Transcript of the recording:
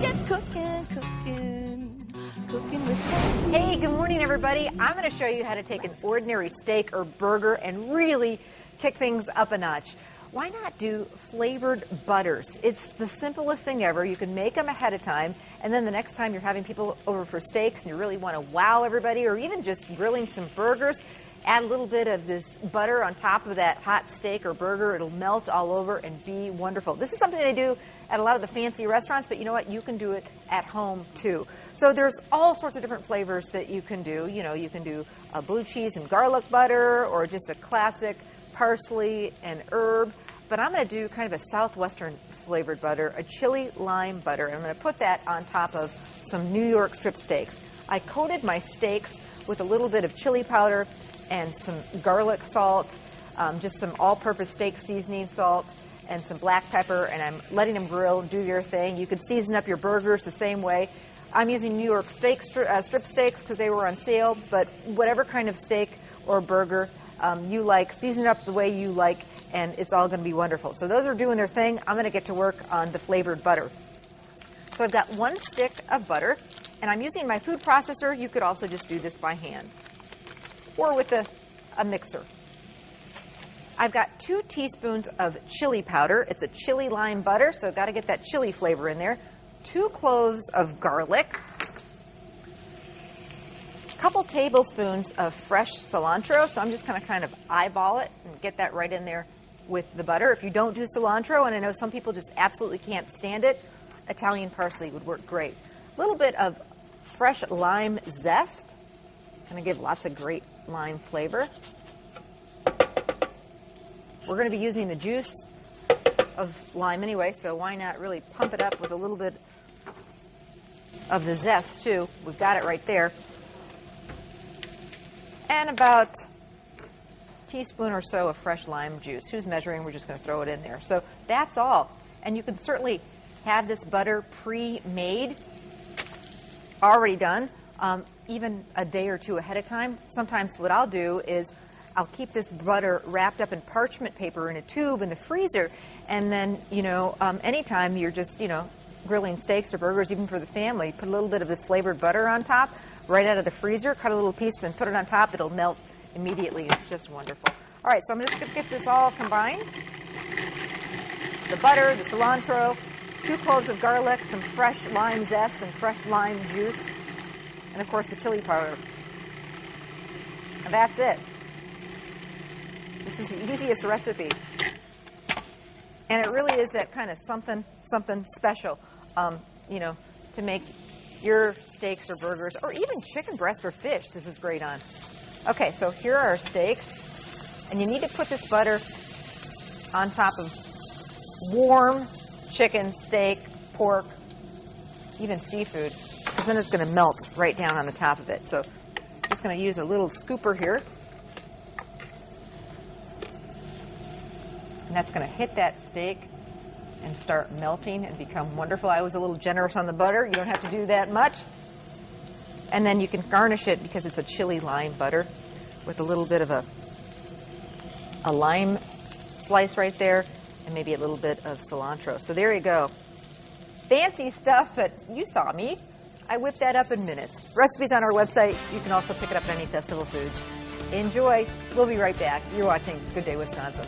get cooking, cooking with Patty. Hey, good morning, everybody. I'm going to show you how to take an ordinary steak or burger and really kick things up a notch. Why not do flavored butters? It's the simplest thing ever. You can make them ahead of time, and then the next time you're having people over for steaks and you really want to wow everybody, or even just grilling some burgers, add a little bit of this butter on top of that hot steak or burger. It'll melt all over and be wonderful. This is something they do at a lot of the fancy restaurants, but you know what? You can do it at home too. So there's all sorts of different flavors that you can do. You know, you can do a blue cheese and garlic butter, or just a classic parsley and herb. But I'm going to do kind of a southwestern flavored butter, a chili lime butter. I'm going to put that on top of some New York strip steaks. I coated my steaks with a little bit of chili powder and some garlic salt, just some all-purpose steak seasoning salt, and some black pepper, and I'm letting them grill, do their thing. You could season up your burgers the same way. I'm using New York strip steaks because they were on sale, but whatever kind of steak or burger you like, season it up the way you like, and it's all going to be wonderful. So those are doing their thing. I'm going to get to work on the flavored butter. So I've got 1 stick of butter, and I'm using my food processor. You could also just do this by hand or with a mixer. I've got 2 teaspoons of chili powder. It's a chili lime butter, so I've got to get that chili flavor in there. 2 cloves of garlic. A couple tablespoons of fresh cilantro, so I'm just going to kind of eyeball it and get that right in there with the butter. If you don't do cilantro, and I know some people just absolutely can't stand it, Italian parsley would work great. A little bit of fresh lime zest. Going to give lots of great lime flavor. We're going to be using the juice of lime anyway, so why not really pump it up with a little bit of the zest too. We've got it right there. And about a teaspoon or so of fresh lime juice. Who's measuring? We're just going to throw it in there. So that's all. And you can certainly have this butter pre-made, already done, even a day or two ahead of time. Sometimes what I'll do is I'll keep this butter wrapped up in parchment paper in a tube in the freezer, and then, anytime you're just, grilling steaks or burgers, even for the family, put a little bit of this flavored butter on top, right out of the freezer, cut a little piece and put it on top. It'll melt immediately. It's just wonderful. All right, so I'm just going to get this all combined. The butter, the cilantro, 2 cloves of garlic, some fresh lime zest and fresh lime juice, and of course the chili powder. And that's it. This is the easiest recipe. And it really is that kind of something special, to make your steaks or burgers, or even chicken breast or fish. This is great on. Okay, so here are our steaks. And you need to put this butter on top of warm chicken, steak, pork, even seafood, because then it's going to melt right down on the top of it. So I'm just going to use a little scooper here. And that's going to hit that steak and start melting and become wonderful. I was a little generous on the butter. You don't have to do that much. And then you can garnish it, because it's a chili lime butter, with a little bit of a lime slice right there, and maybe a little bit of cilantro. So there you go. Fancy stuff, but you saw me. I whipped that up in minutes. Recipes on our website. You can also pick it up at any Festival Foods. Enjoy. We'll be right back. You're watching Good Day Wisconsin.